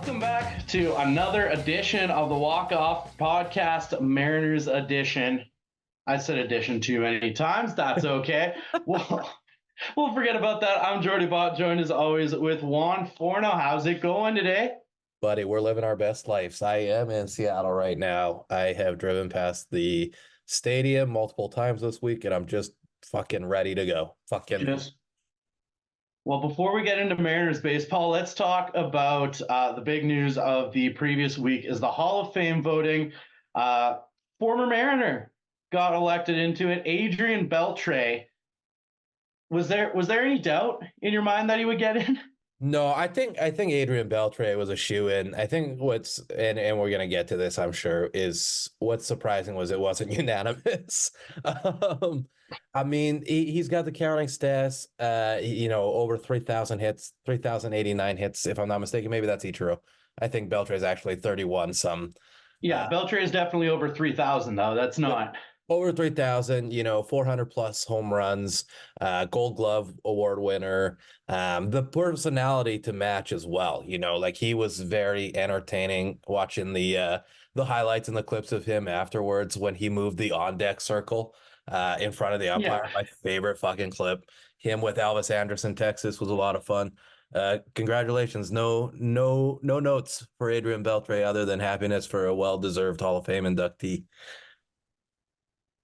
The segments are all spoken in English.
Welcome back to another edition of the Walkoff podcast, Mariners edition. I said edition too many times. That's okay. We'll forget about that. I'm Jordy Bott, joined as always with Juan Forno. How's it going today? Buddy, we're living our best lives. I am in Seattle right now. I have driven past the stadium multiple times this week, and I'm just fucking ready to go. Well, before we get into Mariners baseball, let's talk about the big news of the previous week is the Hall of Fame voting. Former Mariner got elected into it. Adrian Beltre. Was there any doubt in your mind that he would get in? No, I think Adrian Beltre was a shoo-in. I think and we're gonna get to this, I'm sure, is what's surprising was it wasn't unanimous. I mean, he's got the counting stats, over 3,000 hits, 3,089 hits, if I'm not mistaken. Maybe that's Ichiro. I think Beltre is actually 31 some. Yeah, Beltre is definitely over 3,000 though. That's not over 3,000, 400 plus home runs, Gold Glove Award winner, the personality to match as well. Like he was very entertaining watching the highlights and the clips of him afterwards when he moved the on deck circle in front of the umpire. Yeah. My favorite fucking clip. Him with Elvis Anderson, Texas was a lot of fun. Congratulations. No notes for Adrian Beltre other than happiness for a well-deserved Hall of Fame inductee.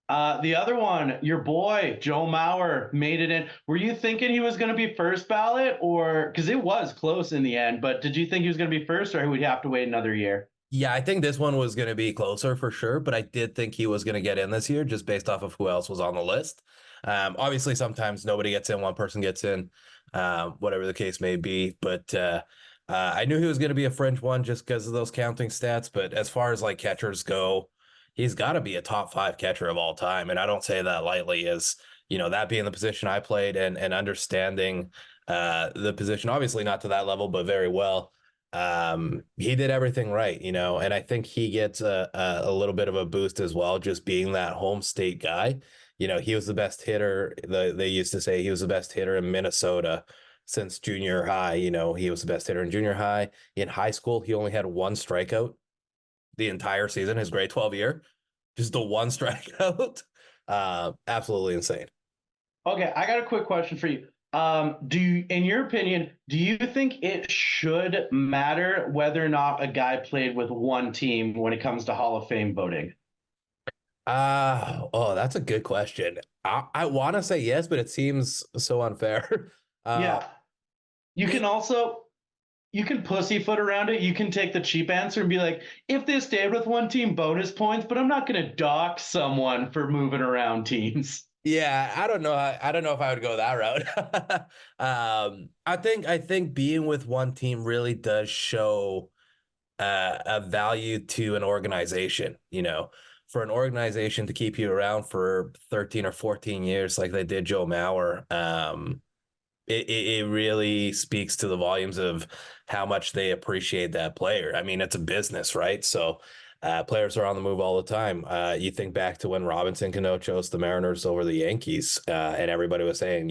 The other one, your boy, Joe Mauer, made it in. Were you thinking he was going to be first ballot or because it was close in the end, but did you think he was going to be first or would you have to wait another year? Yeah, I think this one was going to be closer for sure, but I did think he was going to get in this year just based off of who else was on the list. Obviously, sometimes nobody gets in, one person gets in, whatever the case may be. But I knew he was going to be a fringe one just because of those counting stats. But as far as like catchers go, he's got to be a top 5 catcher of all time. And I don't say that lightly as, that being the position I played and understanding the position, obviously not to that level, but very well. He did everything right, and I think he gets a little bit of a boost as well, just being that home state guy. He was the best hitter. They used to say he was the best hitter in Minnesota since junior high. He was the best hitter in junior high. In high school, he only had 1 strikeout the entire season, his grade 12 year, just the 1 strikeout. Absolutely insane. Okay, I got a quick question for you. In your opinion, do you think it should matter whether or not a guy played with one team when it comes to Hall of Fame voting? That's a good question. I want to say yes, but it seems so unfair. Yeah. You can pussyfoot around it. You can take the cheap answer and be like, if they stayed with one team, bonus points, but I'm not going to dock someone for moving around teams. Yeah, I don't know if I would go that route. I think being with one team really does show a value to an organization, for an organization to keep you around for 13 or 14 years like they did Joe Mauer. It really speaks to the volumes of how much they appreciate that player. I mean, it's a business, right? So players are on the move all the time. You think back to when Robinson Cano chose the Mariners over the Yankees, and everybody was saying,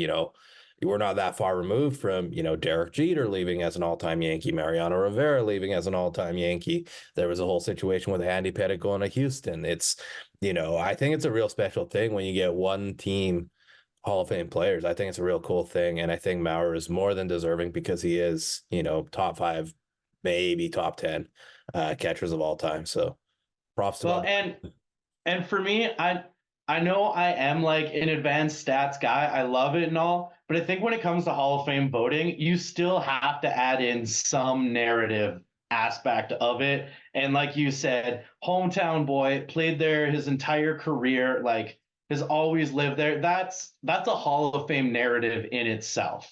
we're not that far removed from, Derek Jeter leaving as an all-time Yankee, Mariano Rivera leaving as an all-time Yankee. There was a whole situation with Andy Pettitte going to Houston. It's, I think it's a real special thing when you get one team Hall of Fame players. I think it's a real cool thing. And I think Mauer is more than deserving because he is, top 5, maybe top 10 catchers of all time. So props to him. And for me, I know I am like an advanced stats guy. I love it and all. But I think when it comes to Hall of Fame voting, you still have to add in some narrative aspect of it. And like you said, hometown boy, played there his entire career, like has always lived there. That's a Hall of Fame narrative in itself.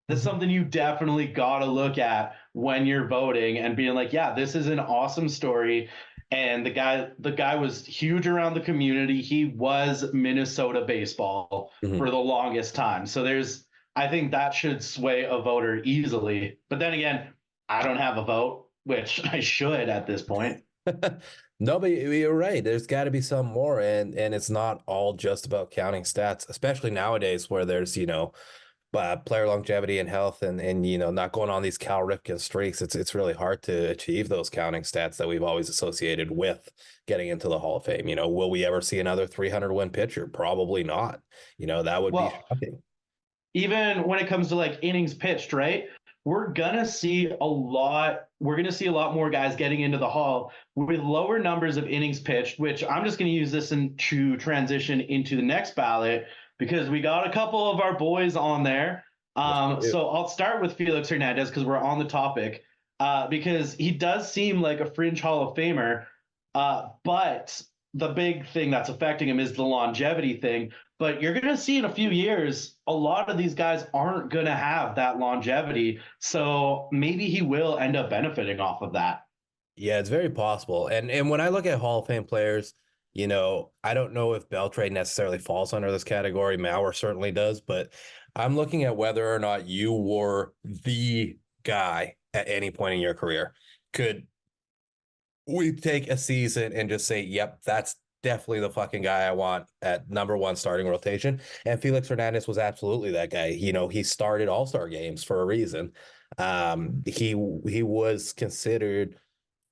That's something you definitely got to look at when you're voting and being like, yeah, this is an awesome story. And the guy was huge around the community. He was Minnesota baseball for the longest time. So I think that should sway a voter easily. But then again, I don't have a vote, which I should at this point. No, but you're right. There's got to be some more. And it's not all just about counting stats, especially nowadays where there's, player longevity and health, and not going on these Cal Ripken streaks, it's really hard to achieve those counting stats that we've always associated with getting into the Hall of Fame. Will we ever see another 300 win pitcher? Probably not. That would be Well, shocking. even when it comes to like innings pitched, right? We're gonna see a lot. We're gonna see a lot more guys getting into the Hall with lower numbers of innings pitched. Which I'm just gonna use this to transition into the next ballot because we got a couple of our boys on there. Yes, we do. So I'll start with Felix Hernandez because we're on the topic. Because he does seem like a fringe Hall of Famer, but the big thing that's affecting him is the longevity thing. But you're going to see in a few years, a lot of these guys aren't going to have that longevity. So maybe he will end up benefiting off of that. Yeah, it's very possible. And when I look at Hall of Fame players, I don't know if Beltre necessarily falls under this category. Mauer certainly does, but I'm looking at whether or not you were the guy at any point in your career. Could we take a season and just say, yep, that's definitely the fucking guy I want at number one starting rotation? And Felix Hernandez was absolutely that guy. He started all-star games for a reason. He was considered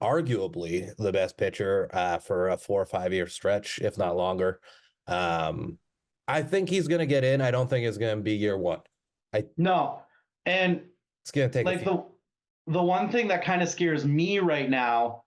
arguably the best pitcher for a 4 or 5 year stretch, if not longer. I think he's going to get in. I don't think it's going to be year one. No. And it's going to take like the one thing that kind of scares me right now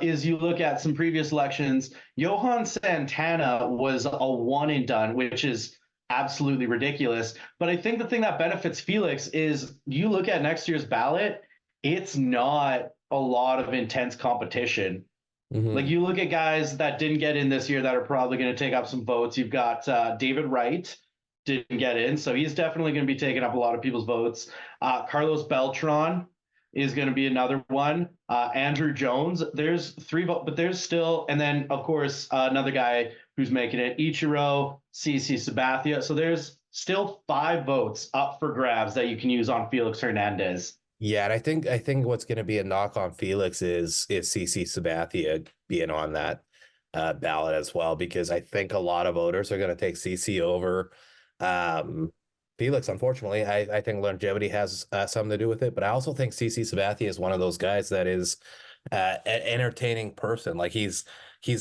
is you look at some previous elections. Johan Santana was a one and done, which is absolutely ridiculous. But I think the thing that benefits Felix is you look at next year's ballot, it's not a lot of intense competition. Mm-hmm. Like you look at guys that didn't get in this year that are probably going to take up some votes. You've got David Wright didn't get in, so he's definitely going to be taking up a lot of people's votes. Carlos Beltran is going to be another one. Andrew Jones, there's 3 votes, but there's still, and then of course another guy who's making it, Ichiro, CC Sabathia. So there's still 5 votes up for grabs that you can use on Felix Hernandez. Yeah, and I think what's going to be a knock on Felix is CC Sabathia being on that ballot as well, because I think a lot of voters are going to take CC over Felix. Unfortunately, I think longevity has something to do with it, but I also think CC Sabathia is one of those guys that is an entertaining person. Like he's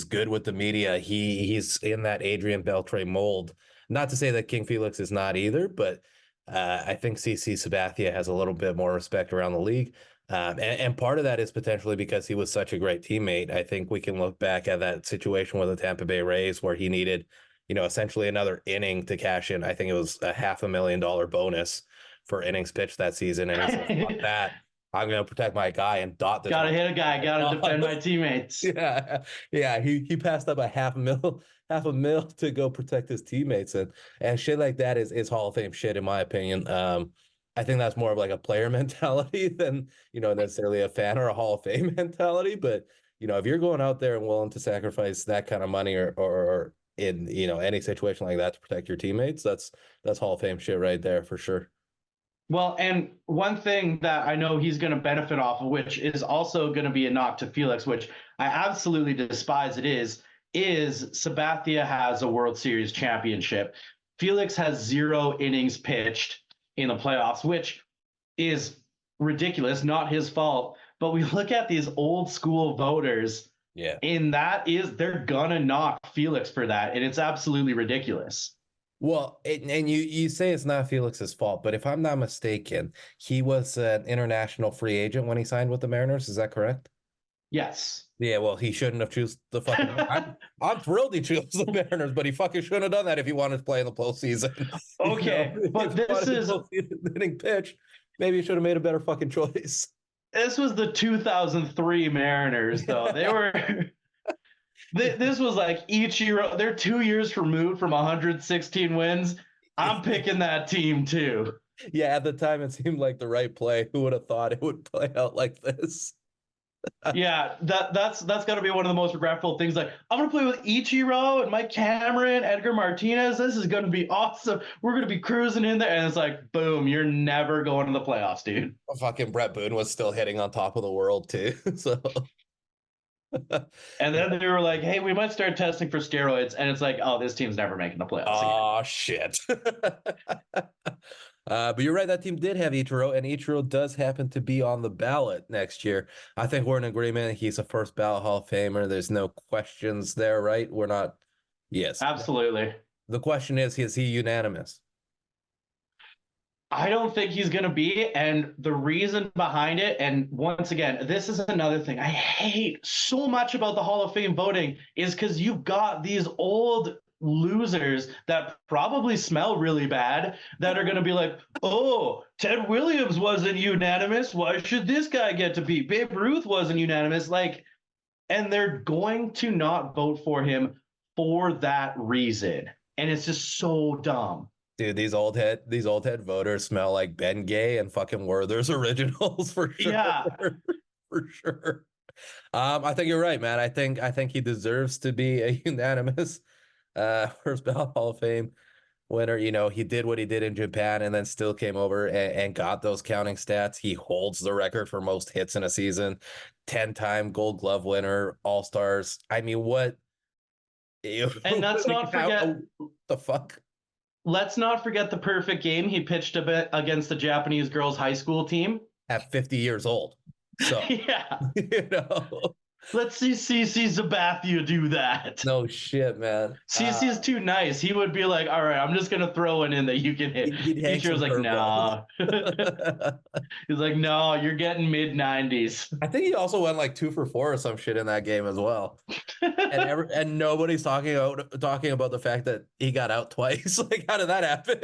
good with the media. He's in that Adrian Beltre mold. Not to say that King Felix is not either, but I think CC Sabathia has a little bit more respect around the league. And part of that is potentially because he was such a great teammate. I think we can look back at that situation with the Tampa Bay Rays where he needed, essentially another inning to cash in. I think it was a $500,000 bonus for innings pitched that season. And he said, fuck that. I'm going to protect my guy and dot this. Gotta hit a guy, gotta defend my teammates. Yeah. Yeah. He passed up a $500,000 to go protect his teammates. And shit like that is Hall of Fame shit, in my opinion. I think that's more of like a player mentality than, necessarily a fan or a Hall of Fame mentality. But, if you're going out there and willing to sacrifice that kind of money or in, any situation like that to protect your teammates, that's Hall of Fame shit right there for sure. Well, and one thing that I know he's going to benefit off of, which is also going to be a knock to Felix, which I absolutely despise is Sabathia has a World Series championship. Felix has 0 innings pitched in the playoffs, which is ridiculous, not his fault. But we look at these old school voters, yeah, and they're going to knock Felix for that. And it's absolutely ridiculous. Well, and you say it's not Felix's fault, but if I'm not mistaken, he was an international free agent when he signed with the Mariners. Is that correct? Yes. Yeah, well, he shouldn't have choose the fucking. I'm thrilled he chose the Mariners, but he fucking shouldn't have done that if he wanted to play in the postseason. Okay, but this is hitting pitch. Maybe he should have made a better fucking choice. This was the 2003 Mariners, though. They were. This was like Ichiro. They're 2 years removed from 116 wins. I'm picking that team too. Yeah, at the time it seemed like the right play. Who would have thought it would play out like this? Yeah, that's got to be one of the most regretful things. Like, I'm gonna play with Ichiro and Mike Cameron, Edgar Martinez. This is gonna be awesome. We're gonna be cruising in there, and it's like, boom, you're never going to the playoffs, dude. Fucking Brett Boone was still hitting on top of the world too. So. And then they were like, hey, we might start testing for steroids. And it's like, oh, this team's never making the playoffs again. Oh, shit. But you're right, that team did have Ichiro, and Ichiro does happen to be on the ballot next year. I think we're in agreement. He's a first ballot Hall of Famer. There's no questions there, right? We're not. Yes. Absolutely. The question is he unanimous? I don't think he's going to be. And the reason behind it, and once again, this is another thing I hate so much about the Hall of Fame voting, is because you've got these old losers that probably smell really bad that are going to be like, oh, Ted Williams wasn't unanimous. Why should this guy get to be? Babe Ruth wasn't unanimous. Like, and they're going to not vote for him for that reason. And it's just so dumb. Dude, these old head voters smell like Ben Gay and fucking Werther's originals for sure. Yeah. For sure. I think you're right, man. I think he deserves to be a unanimous first ballot Hall of Fame winner. You know, he did what he did in Japan and then still came over and got those counting stats. He holds the record for most hits in a season, 10-time Gold Glove winner, All-Stars. I mean, what? And let's not forget the fuck. Let's not forget the perfect game he pitched a bit against the Japanese girls' high school team at 50 years old. So yeah, you know. Let's see CC Sabathia do that. No shit, man. CC's too nice. He would be like, all right, I'm just going to throw one in that you can hit. Teacher was like, nah. He's like, no, you're getting mid-90s. I think he also went like 2 for 4 or some shit in that game as well. and nobody's talking about the fact that he got out twice. Like, how did that happen?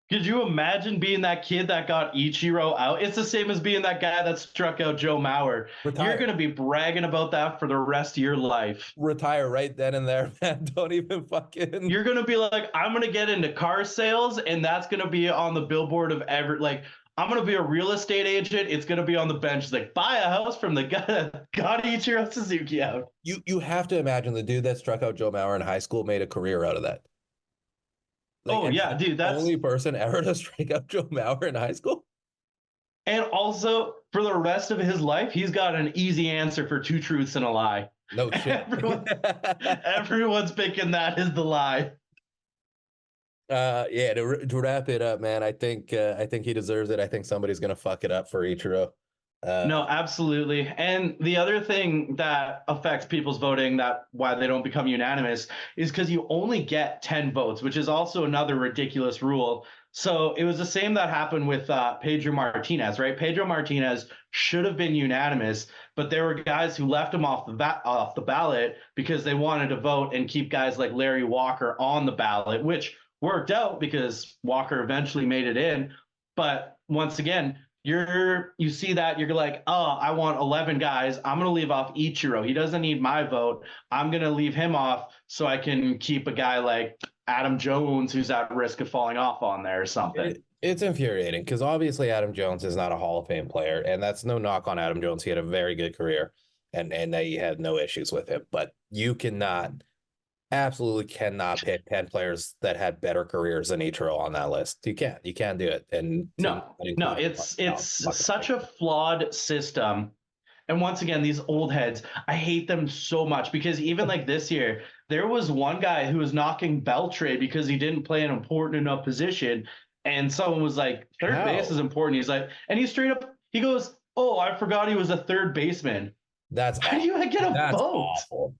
Could you imagine being that kid that got Ichiro out? It's the same as being that guy that struck out Joe Mauer. Retire. You're going to be bragging about that for the rest of your life. Retire right then and there, man. Don't even fucking... You're going to be like, I'm going to get into car sales, and that's going to be on the billboard of like, I'm going to be a real estate agent. It's going to be on the bench. It's like, buy a house from the guy that got Ichiro Suzuki out. You have to imagine the dude that struck out Joe Mauer in high school made a career out of that. Like, oh, yeah, dude. That's the only person ever to strike out Joe Mauer in high school. And also, for the rest of his life, he's got an easy answer for 2 truths and a lie. No shit. Everyone's picking that as the lie. Yeah, to wrap it up, man, I think he deserves it. I think somebody's going to fuck it up for Ichiro. No, absolutely. And the other thing that affects people's voting, that why they don't become unanimous, is because you only get 10 votes, which is also another ridiculous rule. So it was the same that happened with Pedro Martinez, right? Pedro Martinez should have been unanimous, but there were guys who left him off the ballot because they wanted to vote and keep guys like Larry Walker on the ballot, which worked out because Walker eventually made it in. But once again, you see that you're like, oh, I want 11 guys. I'm going to leave off Ichiro. He doesn't need my vote. I'm going to leave him off so I can keep a guy like Adam Jones, who's at risk of falling off on there or something. It's infuriating because obviously Adam Jones is not a Hall of Fame player, and that's no knock on Adam Jones. He had a very good career, and they had no issues with him. But you absolutely cannot pick 10 players that had better careers than Ichiro on that list. You can't do it. And no, it's such a flawed system. And once again, these old heads, I hate them so much because even like this year, there was one guy who was knocking Beltre because he didn't play an important enough position. And someone was like, third base is important. He's like, and he goes, oh, I forgot he was a third baseman. How do you get a vote? Awful.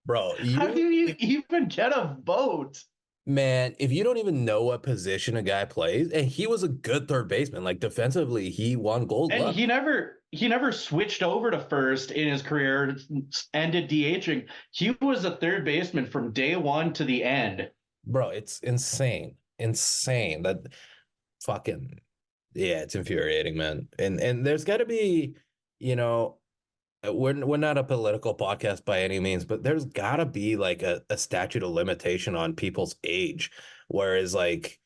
Bro, how do you even get a vote? Man, if you don't even know what position a guy plays, and he was a good third baseman, like defensively, he won Gold Glove. And he never switched over to first in his career, ended DHing. He was a third baseman from day one to the end. Bro, it's insane. That fucking, yeah, it's infuriating, man. And there's got to be, we're not a political podcast by any means, but there's gotta be like a statute of limitation on people's age. Whereas like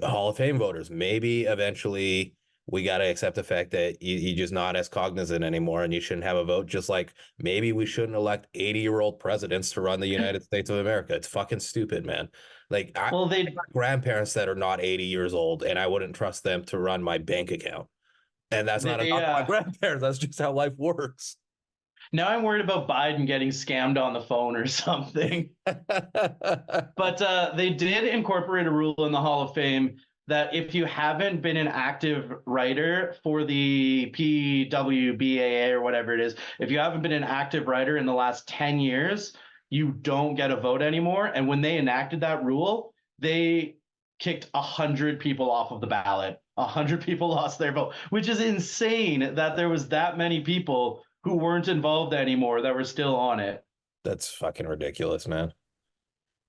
Hall of Fame voters, maybe eventually we gotta accept the fact that you're just not as cognizant anymore and you shouldn't have a vote. Just like maybe we shouldn't elect 80-year-old presidents to run the United States of America. It's fucking stupid, man. Like I have grandparents that are not 80 years old, and I wouldn't trust them to run my bank account. And that's not my grandparents. That's just how life works. Now I'm worried about Biden getting scammed on the phone or something. But they did incorporate a rule in the Hall of Fame that if you haven't been an active writer for the PWBAA or whatever it is, if you haven't been an active writer in the last 10 years, you don't get a vote anymore. And when they enacted that rule, they kicked 100 people off of the ballot. 100 people lost their vote, which is insane that there was that many people who weren't involved anymore that were still on it. That's fucking ridiculous, man.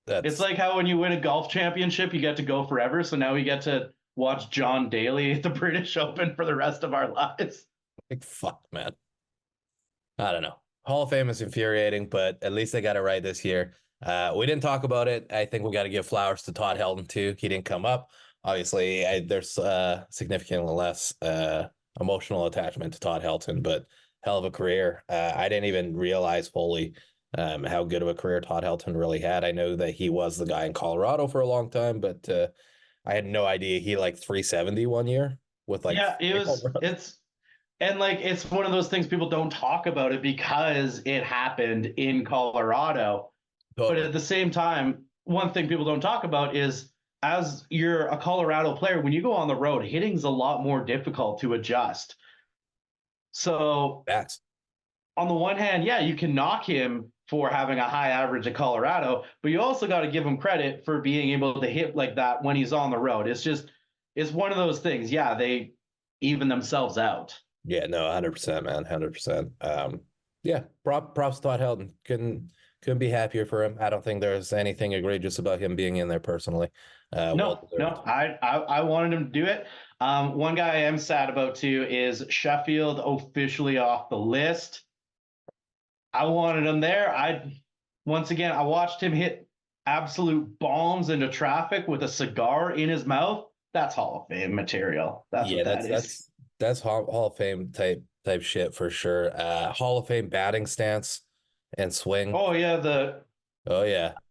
It's like how when you win a golf championship, you get to go forever. So now we get to watch John Daly at the British Open for the rest of our lives. Like, fuck, man. I don't know. Hall of Fame is infuriating, but at least they got it right this year. We didn't talk about it. I think we got to give flowers to Todd Helton too. He didn't come up. Obviously, there's significantly less emotional attachment to Todd Helton, but hell of a career. I didn't even realize fully how good of a career Todd Helton really had. I know that he was the guy in Colorado for a long time, but I had no idea he like 370 one year with like it's one of those things people don't talk about it because it happened in Colorado. Totally. But at the same time, one thing people don't talk about is as you're a Colorado player, when you go on the road, hitting's a lot more difficult to adjust. So on the one hand, yeah, you can knock him for having a high average at Colorado, but you also got to give him credit for being able to hit like that when he's on the road. It's one of those things. Yeah, they even themselves out. Yeah, no, 100%, man, 100%. Yeah, props to Todd Helton. Couldn't be happier for him. I don't think there's anything egregious about him being in there personally. No, I wanted him to do it. One guy I am sad about too is Sheffield officially off the list. I wanted him there. I watched him hit absolute bombs into traffic with a cigar in his mouth. That's Hall of Fame material. That's Hall of Fame type shit for sure. Hall of Fame batting stance and swing. Oh yeah,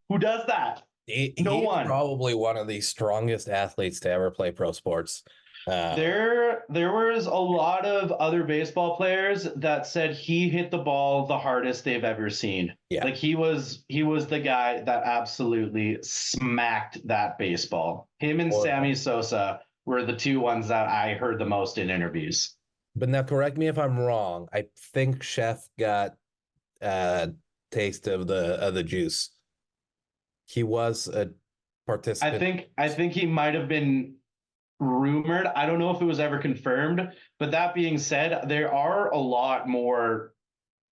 Who does that? He's probably one of the strongest athletes to ever play pro sports. There was a lot of other baseball players that said he hit the ball the hardest they've ever seen. Yeah. Like he was the guy that absolutely smacked that baseball. Him and Sammy Sosa were the two ones that I heard the most in interviews. But now correct me if I'm wrong. I think Chef got a taste of the juice. He was a participant. I think he might have been rumored. I don't know if it was ever confirmed, but that being said, there are a lot more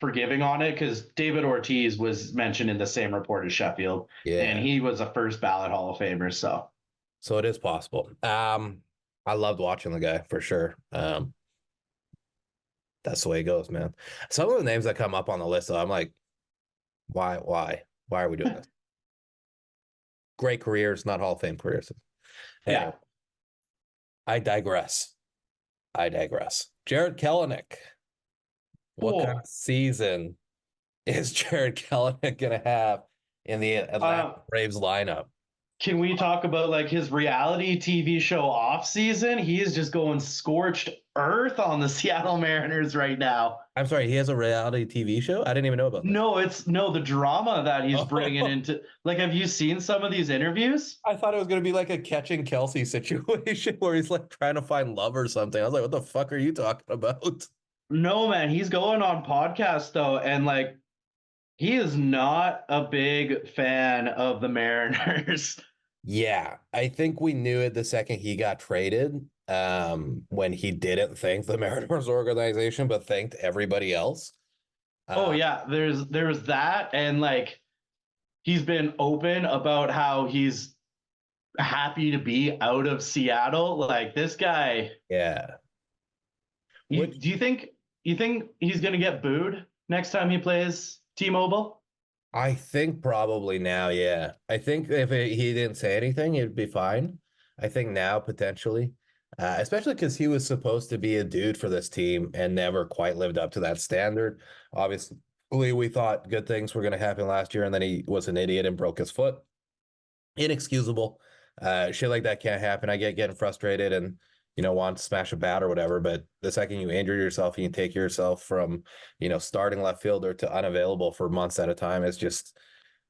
forgiving on it because David Ortiz was mentioned in the same report as Sheffield. Yeah. And he was a first ballot Hall of Famer. So it is possible. I loved watching the guy for sure. That's the way it goes, man. Some of the names that come up on the list, though, I'm like, why are we doing this? Great careers, not Hall of Fame careers. Yeah. I digress. Jared Kelenic. What kind of season is Jared Kelenic going to have in the Atlanta Braves lineup? Can we talk about like his reality TV show off season? He is just going scorched earth on the Seattle Mariners right now. I'm sorry, he has a reality TV show? I didn't even know about that. No, the drama that he's bringing into, like, have you seen some of these interviews? I thought it was going to be like a Catching Kelsey situation where he's like trying to find love or something. I was like, what the fuck are you talking about? No, man, he's going on podcasts though. And like, he is not a big fan of the Mariners. Yeah, I think we knew it the second he got traded, when he didn't thank the Mariners organization, but thanked everybody else. Yeah, there's that. And like, he's been open about how he's happy to be out of Seattle. Like this guy. Yeah. Do you think he's going to get booed next time he plays T-Mobile? I think probably now, yeah. I think if he didn't say anything, it'd be fine. I think now, potentially. Especially because he was supposed to be a dude for this team and never quite lived up to that standard. Obviously, we thought good things were going to happen last year, and then he was an idiot and broke his foot. Inexcusable. Shit like that can't happen. I get getting frustrated and, want to smash a bat or whatever, but the second you injure yourself and you take yourself from, starting left fielder to unavailable for months at a time, it's just,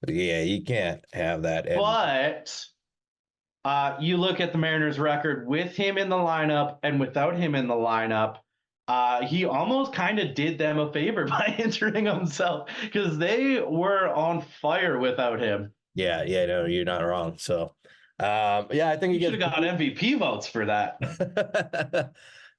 yeah, you can't have that. But You look at the Mariners' record with him in the lineup and without him in the lineup. He almost kind of did them a favor by entering himself because they were on fire without him. Yeah, yeah, no, you're not wrong. So, yeah, I think he He should gets have got MVP votes for that.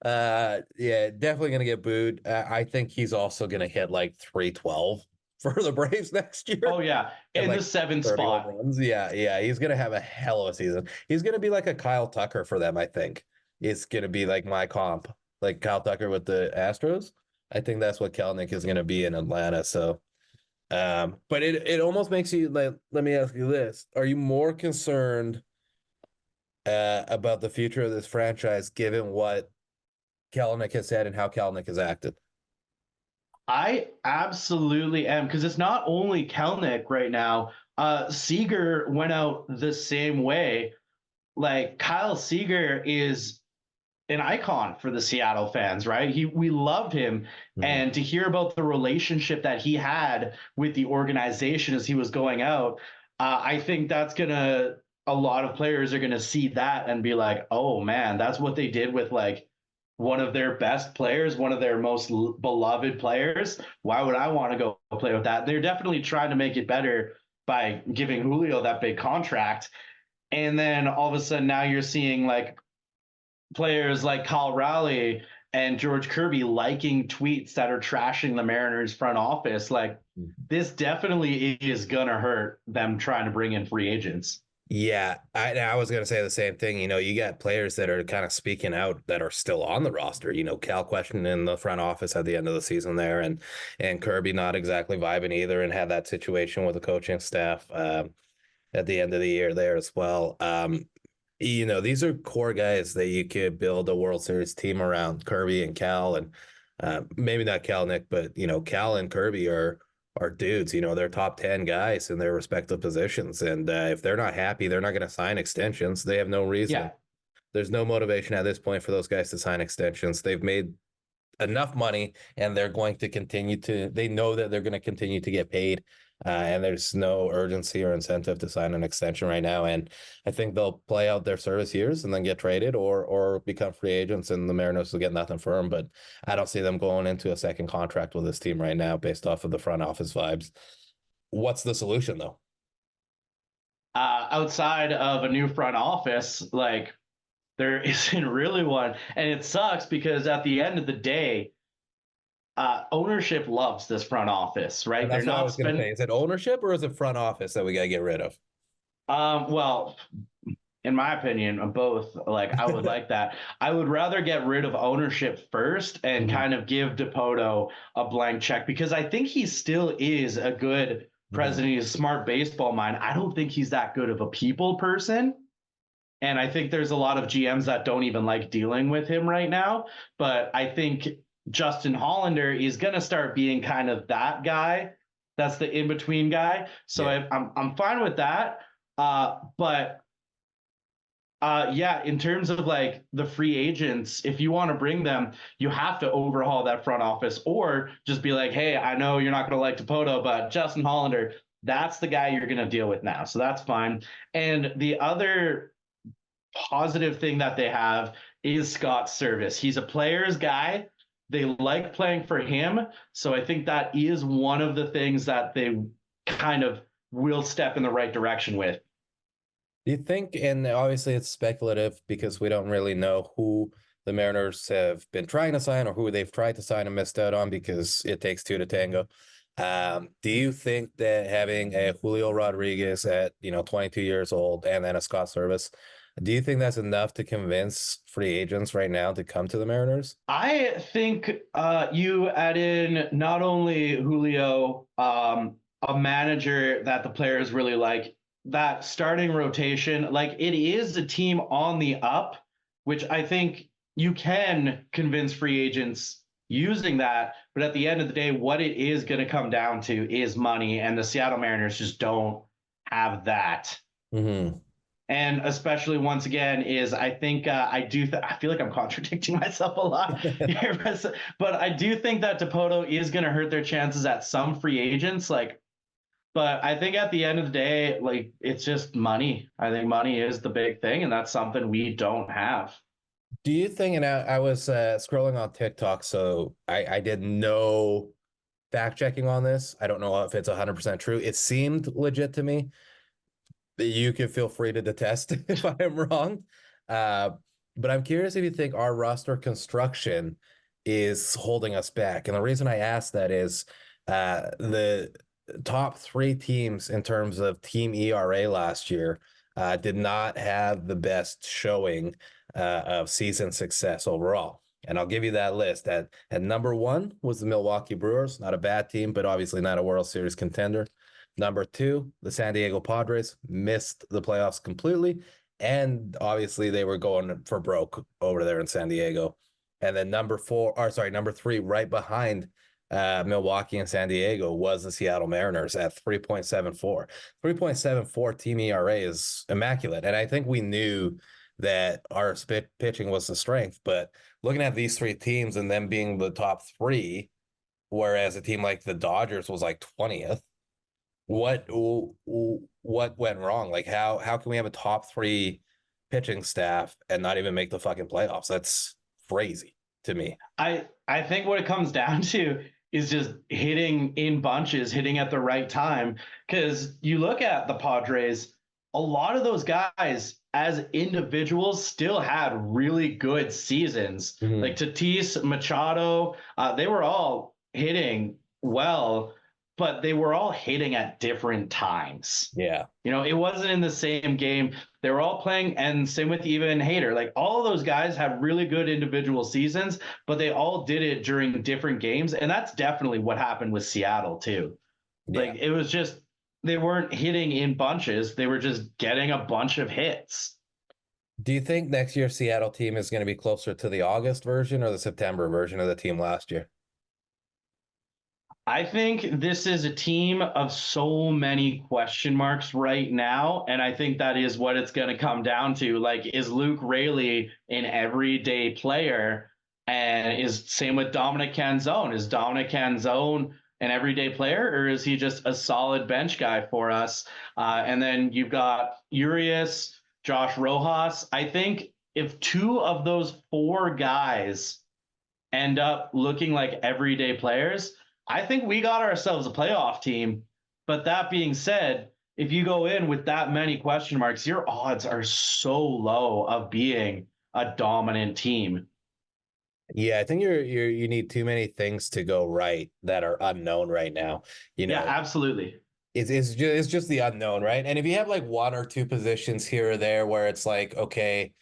yeah, definitely gonna get booed. I think he's also gonna hit like 312 for the Braves next year. Oh yeah, And in the like seventh 31 spot. runs. Yeah, yeah. He's gonna have a hell of a season. He's gonna be like a Kyle Tucker for them, I think. It's gonna be like my comp, like Kyle Tucker with the Astros. I think that's what Kelenic is gonna be in Atlanta. So but it almost makes you like, let me ask you this. Are you more concerned about the future of this franchise given what Kelenic has said and how Kelenic has acted? I absolutely am because it's not only Kelnick right now. Seager went out the same way. Like Kyle Seager is an icon for the Seattle fans, right? We loved him, Mhm. and to hear about the relationship that he had with the organization as he was going out, I think that's gonna a lot of players are gonna see that and be like, oh man, that's what they did with like one of their best players, one of their most beloved players. Why would I want to go play with that? They're definitely trying to make it better by giving Julio that big contract. And then all of a sudden now you're seeing like players like Kyle Raleigh and George Kirby liking tweets that are trashing the Mariners front office. Like this definitely is gonna hurt them trying to bring in free agents. Yeah, I was gonna say the same thing. You know, you got players that are kind of speaking out that are still on the roster. You know, Cal questioned in the front office at the end of the season there, and Kirby not exactly vibing either, and had that situation with the coaching staff at the end of the year there as well. You know, these are core guys that you could build a World Series team around, Kirby and Cal, and maybe not Cal Nick, but you know, Cal and Kirby are dudes. You know, they're top 10 guys in their respective positions, and if they're not happy, they're not going to sign extensions. They have no reason. Yeah. There's no motivation at this point for those guys to sign extensions. They've made enough money and they're going to continue to, they know that they're going to continue to get paid, and there's no urgency or incentive to sign an extension right now. And I think they'll play out their service years and then get traded or become free agents, and the Mariners will get nothing for them. But I don't see them going into a second contract with this team right now based off of the front office vibes. What's the solution though? Outside of a new front office, like there isn't really one. And it sucks because at the end of the day, ownership loves this front office, And right? They're that's what I not was going to spending. say. Is it ownership or is it front office that we got to get rid of? Well, in my opinion, both. Like I would like that. I would rather get rid of ownership first and Mhm. kind of give DePoto a blank check because I think he still is a good Mhm. president. He's a smart baseball mind. I don't think he's that good of a people person. And I think there's a lot of GMs that don't even like dealing with him right now. But I think Justin Hollander is going to start being kind of that guy. That's the in between guy. So Yeah. I'm fine with that. But yeah, in terms of like the free agents, if you want to bring them, you have to overhaul that front office or just be like, hey, I know you're not going to like Dipoto, but Justin Hollander, that's the guy you're going to deal with now. So that's fine. And the other positive thing that they have is Scott's service. He's a player's guy. They like playing for him. So I think that is one of the things that they kind of will step in the right direction with. Do you think, and obviously it's speculative because we don't really know who the Mariners have been trying to sign or who they've tried to sign and missed out on because it takes two to tango. Do you think that having a Julio Rodriguez at, 22 years old and then a Scott Service, do you think that's enough to convince free agents right now to come to the Mariners? I think you add in not only Julio, a manager that the players really like, that starting rotation, like it is a team on the up, which I think you can convince free agents using that. But at the end of the day, what it is going to come down to is money, and the Seattle Mariners just don't have that. Mm-hmm. And especially once again is I think I feel like I'm contradicting myself a lot here, but I do think that Dipoto is going to hurt their chances at some free agents. Like But I think at the end of the day, like it's just money. I think money is the big thing, and that's something we don't have. Do you think, and I was scrolling on TikTok, so I did no fact checking on this. I don't know if it's 100% true. It seemed legit to me. You can feel free to detest if I am wrong. Uh, but I'm curious if you think our roster construction is holding us back. And the reason I ask that is the top three teams in terms of team ERA last year did not have the best showing of season success overall. And I'll give you that list. At number one was the Milwaukee Brewers, not a bad team, but obviously not a World Series contender. Number two, the San Diego Padres missed the playoffs completely. And obviously they were going for broke over there in San Diego. And then number three, right behind Milwaukee and San Diego was the Seattle Mariners at 3.74. 3.74 team ERA is immaculate. And I think we knew that our pitching was the strength. But looking at these three teams and them being the top three, whereas a team like the Dodgers was like 20th, what went wrong? Like how can we have a top three pitching staff and not even make the fucking playoffs? That's crazy to me. I think what it comes down to is just hitting in bunches, hitting at the right time. Because you look at the Padres, a lot of those guys as individuals still had really good seasons. Mhm. Like Tatis, Machado, they were all hitting well, but they were all hitting at different times. Yeah. You know, it wasn't in the same game. They were all playing, and same with even Hader. Like all of those guys had really good individual seasons, but they all did it during different games. And that's definitely what happened with Seattle, too. Yeah. Like it was just, they weren't hitting in bunches, they were just getting a bunch of hits. Do you think next year's Seattle team is going to be closer to the August version or the September version of the team last year? I think this is a team of so many question marks right now. And I think that is what it's going to come down to. Like, is Luke Raley an everyday player? And is same with Dominic Canzone? Is Dominic Canzone an everyday player, or is he just a solid bench guy for us? And then you've got Urias, Josh Rojas. I think if two of those four guys end up looking like everyday players, I think we got ourselves a playoff team. But that being said, if you go in with that many question marks, your odds are so low of being a dominant team. Yeah, I think you need too many things to go right that are unknown right now. You Yeah, know, absolutely. it's just the unknown, right? And if you have like one or two positions here or there where it's like, okay,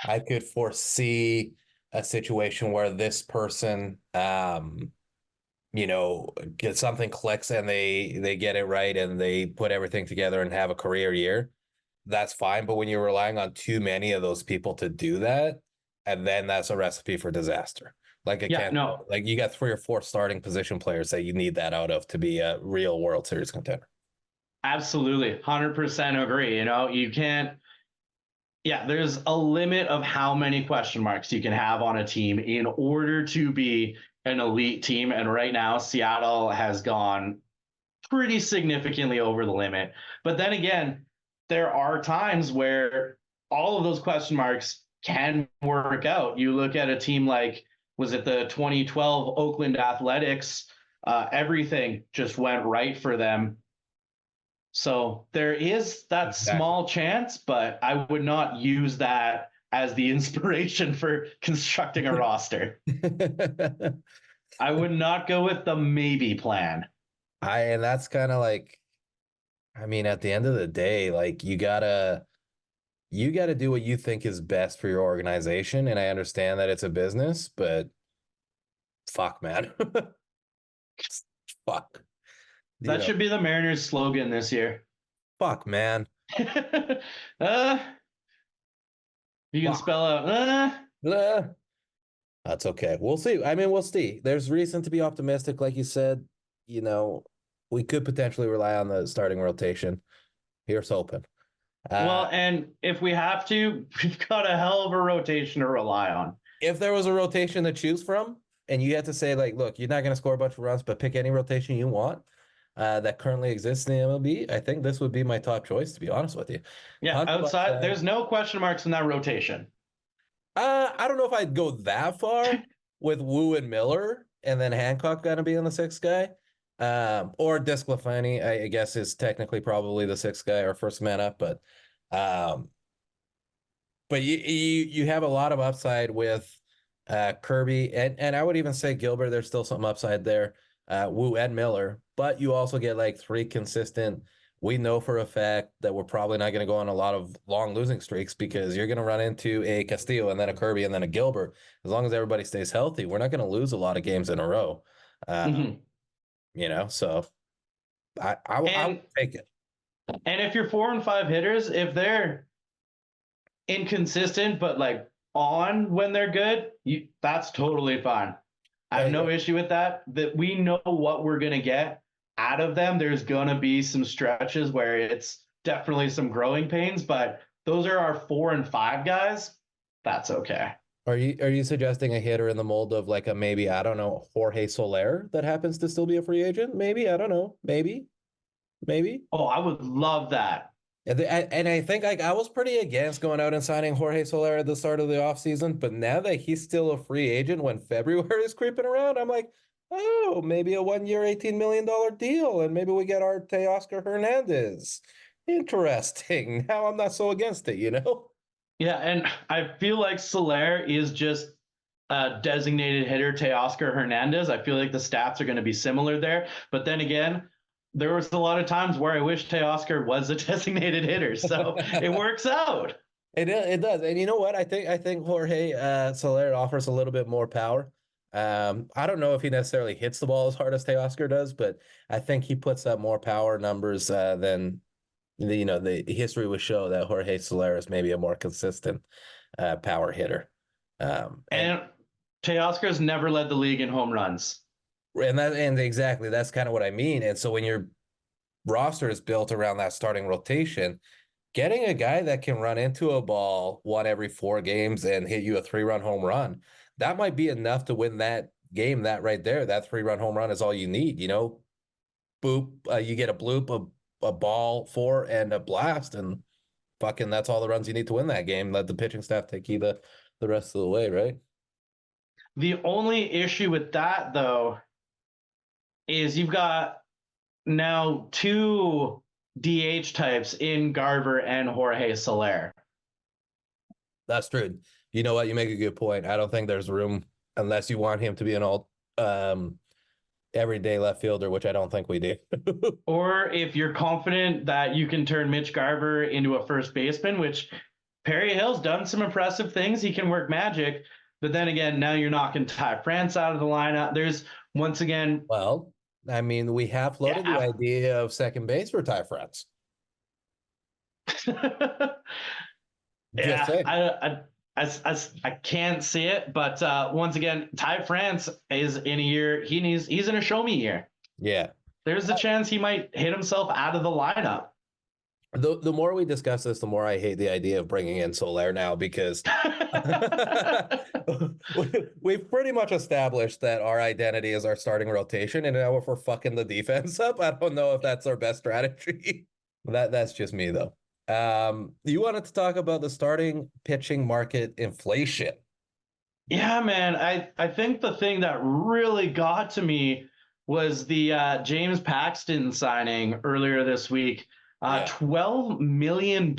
I could foresee a situation where this person get something clicks and they get it right and they put everything together and have a career year, that's fine. But when you're relying on too many of those people to do that, and then that's a recipe for disaster. Like it Yeah, can't, no, like you got three or four starting position players that you need that out of to be a real World Series contender. absolutely. 100% agree. You know, you can't, yeah, there's a limit of how many question marks you can have on a team in order to be an elite team. And right now, Seattle has gone pretty significantly over the limit. But then again, there are times where all of those question marks can work out. You look at a team like, was it the 2012 Oakland Athletics? Everything just went right for them. So there is that Exactly. small chance, but I would not use that as the inspiration for constructing a roster. I would not go with the maybe plan. And that's kind of like, I mean, at the end of the day, like you gotta do what you think is best for your organization. And I understand that it's a business, but fuck, man. Fuck. You That know, should be the Mariners' slogan this year. fuck, man. uh, you can Fuck. spell out. That's okay. We'll see. I mean, we'll see. There's reason to be optimistic, like you said. You know, we could potentially rely on the starting rotation. Here's hoping. Well, and if we have to, we've got a hell of a rotation to rely on. If there was a rotation to choose from, and you had to say, like, look, you're not going to score a bunch of runs, but pick any rotation you want, that currently exists in the MLB, I think this would be my top choice, to be honest with you. Yeah, Tons of outside, upside. there's no question marks in that rotation. I don't know if I'd go that far with Wu and Miller, and then Hancock gonna be in the sixth guy. Or Desclafani, I guess, is technically probably the sixth guy or first man up, um, but you have a lot of upside with Kirby, and I would even say Gilbert. There's still some upside there. Wu and Miller, but you also get like three consistent. We know for a fact that we're probably not going to go on a lot of long losing streaks because you're going to run into a Castillo and then a Kirby and then a Gilbert. As long as everybody stays healthy, we're not going to lose a lot of games in a row. Mm-hmm. So I would And take it. and if you're 4 and 5 hitters, if they're inconsistent but like on when they're good, that's totally fine. I have no issue with that. That we know what we're gonna get out of them. There's gonna be some stretches where it's definitely some growing pains, but those are our 4 and 5 guys. That's okay. Are you suggesting a hitter in the mold of like a maybe, I don't know, Jorge Soler that happens to still be a free agent? Maybe, I don't know. Maybe. Oh, I would love that. And I think like I was pretty against going out and signing Jorge Soler at the start of the offseason, but now that he's still a free agent when February is creeping around, I'm like, oh, maybe a 1 year, $18 million deal, and maybe we get our Teoscar Hernandez. Interesting. Now I'm not so against it, you know? Yeah, and I feel like Soler is just a designated hitter, Teoscar Hernandez. I feel like the stats are going to be similar there. But then again, there was a lot of times where I wish Teoscar was a designated hitter, so it works out. It does, and you know what? I think Jorge Soler offers a little bit more power. I don't know if he necessarily hits the ball as hard as Teoscar does, but I think he puts up more power numbers than the history would show that Jorge Soler is maybe a more consistent power hitter. And And Teoscar's never led the league in home runs. and exactly that's kind of what I mean. And so when your roster is built around that starting rotation, getting a guy that can run into a ball one every 4 games and hit you a 3-run home run, that might be enough to win that game. That right there, that 3-run home run is all you need. Boop, you get a bloop, a ball 4 and a blast, and fucking that's all the runs you need to win that game. Let the pitching staff take you the rest of the way, right? The only issue with that, though, is you've got now 2 DH types in Garver and Jorge Soler. That's true. You know what? You make a good point. I don't think there's room unless you want him to be an all everyday left fielder, which I don't think we do. Or if you're confident that you can turn Mitch Garver into a first baseman, which Perry Hill's done some impressive things. He can work magic. But then again, now you're knocking Ty France out of the lineup. There's once again. Well, I mean, we have floated the idea of second base for Ty France. Yeah, I can't see it, but once again, Ty France is in a year. He's in a show me year. Yeah, there's a chance he might hit himself out of the lineup. The more we discuss this, the more I hate the idea of bringing in Soler now because we've pretty much established that our identity is our starting rotation, and now if we're fucking the defense up, I don't know if that's our best strategy. That's just me though. You wanted to talk about the starting pitching market inflation. Yeah, man. I think the thing that really got to me was the James Paxton signing earlier this week. $12 million,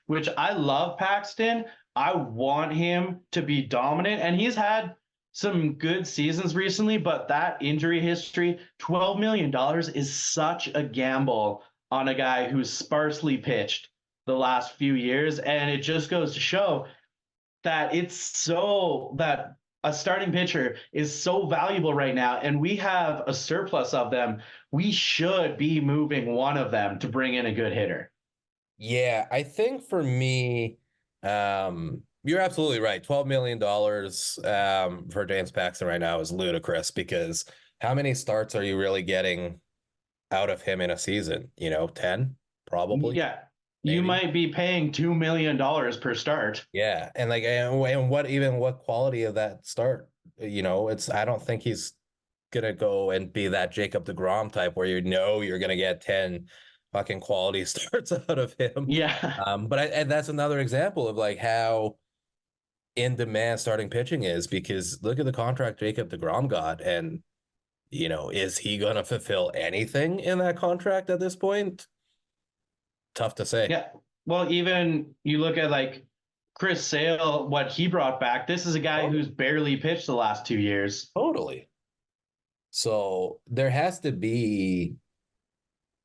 which I love Paxton. I want him to be dominant, and he's had some good seasons recently, but that injury history, $12 million is such a gamble on a guy who's sparsely pitched the last few years. And it just goes to show that that a starting pitcher is so valuable right now, and we have a surplus of them. We should be moving one of them to bring in a good hitter. Yeah, I think for me, you're absolutely right. $12 million for James Paxton right now is ludicrous because how many starts are you really getting out of him in a season? 10, probably. Yeah. Maybe. You might be paying $2 million per start. Yeah. And what quality of that start? I don't think he's gonna go and be that Jacob deGrom type where you know you're gonna get 10 fucking quality starts out of him. Yeah. And that's another example of like how in demand starting pitching is, because look at the contract Jacob deGrom got, and is he gonna fulfill anything in that contract at this point? Tough to say. Yeah. Well, even you look at like Chris Sale, what he brought back. This is a guy who's barely pitched the last 2 years. Totally. So there has to be.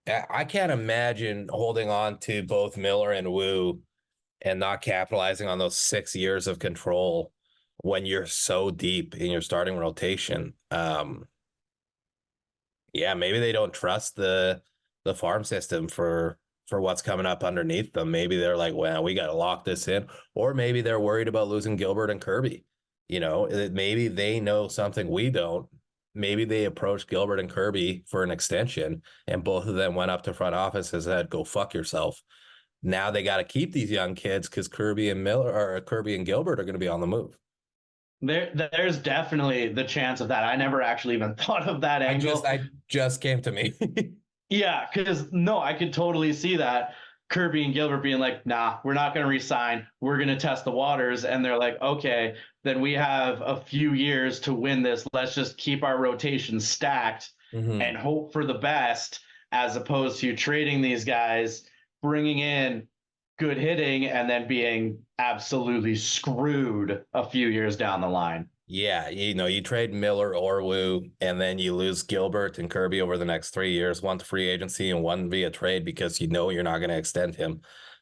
I can't imagine holding on to both Miller and Wu and not capitalizing on those 6 years of control when you're so deep in your starting rotation. Yeah, maybe they don't trust the farm system for what's coming up underneath them. Maybe they're like, well, we got to lock this in, or maybe they're worried about losing Gilbert and Kirby. Maybe they know something we don't. Maybe they approached Gilbert and Kirby for an extension, and both of them went up to front office and said, "Go fuck yourself." Now they got to keep these young kids because Kirby and Gilbert are going to be on the move. There's definitely the chance of that. I never actually even thought of that angle. I just came to me. Yeah, because no, I could totally see that Kirby and Gilbert being like, nah, we're not going to resign. We're going to test the waters. And they're like, okay, then we have a few years to win this. Let's just keep our rotation stacked and hope for the best, as opposed to trading these guys, bringing in good hitting, and then being absolutely screwed a few years down the line. Yeah, you trade Miller or Wu, and then you lose Gilbert and Kirby over the next 3 years, one to free agency and one via trade, because you're not going to extend him.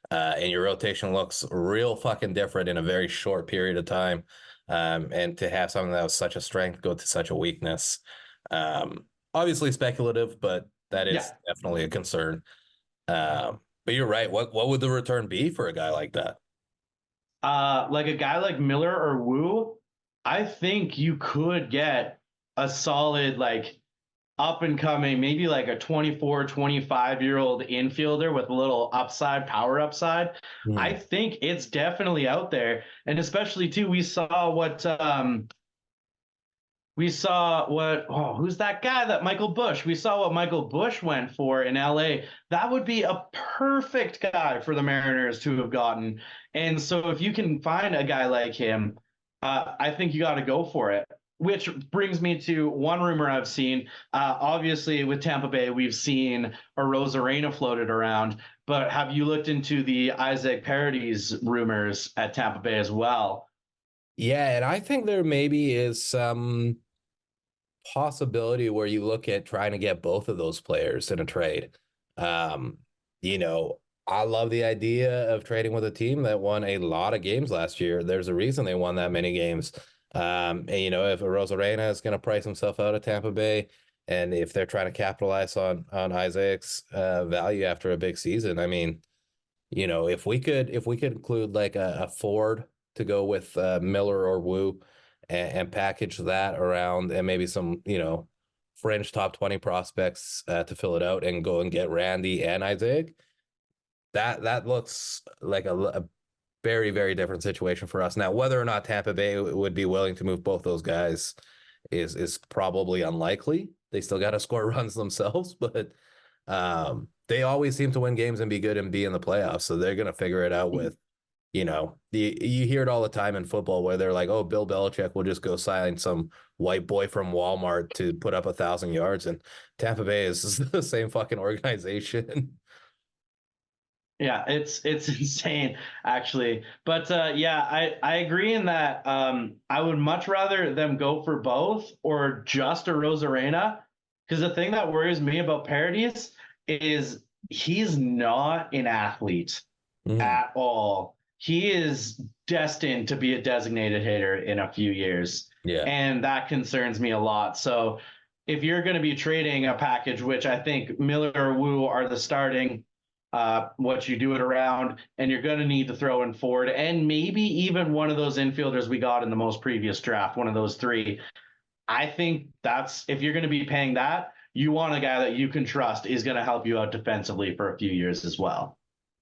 And your rotation looks real fucking different in a very short period of time. And to have something that was such a strength go to such a weakness. Obviously speculative, but that is definitely a concern. But you're right. What would the return be for a guy like that? Like a guy like Miller or Wu, I think you could get a solid, like, up and coming, maybe like a 24, 25-year-old infielder with a little upside, power upside. I think it's definitely out there. And especially too, who's that guy that Michael Bush? We saw what Michael Bush went for in LA. That would be a perfect guy for the Mariners to have gotten. And so if you can find a guy like him, I think you got to go for it. Which brings me to one rumor I've seen. Obviously, with Tampa Bay, we've seen a Rosarena floated around. But have you looked into the Isaac Paredes rumors at Tampa Bay as well? Yeah, and I think there maybe is some possibility where you look at trying to get both of those players in a trade. You know, I love the idea of trading with a team that won a lot of games last year. There's a reason they won that many games. And if a Rosarena is going to price himself out of Tampa Bay, and if they're trying to capitalize on Isaac's value after a big season, I mean, if we could include like a Ford to go with Miller or Wu, and package that around, and maybe some fringe top 20 prospects to fill it out, and go and get Randy and Isaac, that looks like a very, very different situation for us. Now, whether or not Tampa Bay would be willing to move both those guys is probably unlikely. They still got to score runs themselves, but they always seem to win games and be good and be in the playoffs. So they're going to figure it out with, you hear it all the time in football where they're like, oh, Bill Belichick will just go sign some white boy from Walmart to put up 1,000 yards. And Tampa Bay is the same fucking organization. Yeah, it's insane, actually. But I agree in that I would much rather them go for both or just a Rosarena, because the thing that worries me about Paredes is he's not an athlete at all. He is destined to be a designated hitter in a few years. Yeah. And that concerns me a lot. So if you're going to be trading a package, which I think Miller or Wu are the starting, what you do it around, and you're going to need to throw in Ford and maybe even one of those infielders we got in the most previous draft, one of those three. I think if you're going to be paying that, you want a guy that you can trust is going to help you out defensively for a few years as well.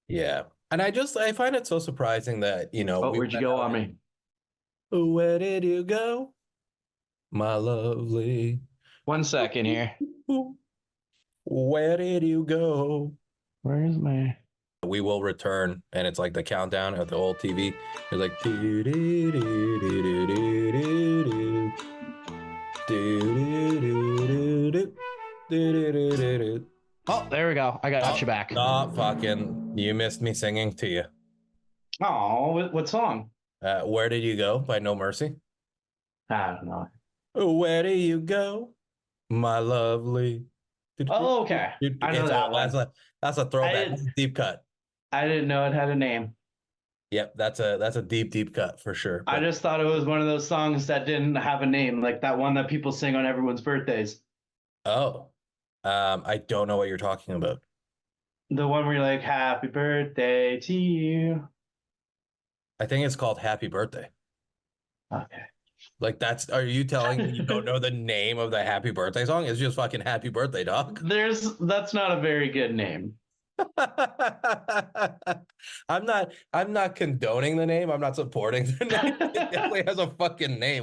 Yeah. And I find it so surprising that, where'd you go on me? Where did you go, my lovely? 1 second here. Where did you go? Where is my? We will return, and it's like the countdown at the old TV. It's like do do do do do do do do do do. Oh, there we go. I got you back. Stop fucking! You missed me singing to you. Oh, what song? Where did you go by No Mercy? I don't know. Where do you go, my lovely? Oh, okay. I know that one. That's a throwback. That's a deep cut. I didn't know it had a name. Yep, that's a deep cut for sure. I just thought it was one of those songs that didn't have a name, like that one that people sing on everyone's birthdays. Oh, I don't know what you're talking about. The one where you're like, "Happy birthday to you." I think it's called Happy Birthday. Okay. Like are you telling me you don't know the name of the Happy Birthday song? It's just fucking Happy Birthday, dog. That's not a very good name. I'm not condoning the name. I'm not supporting the name. It definitely has a fucking name.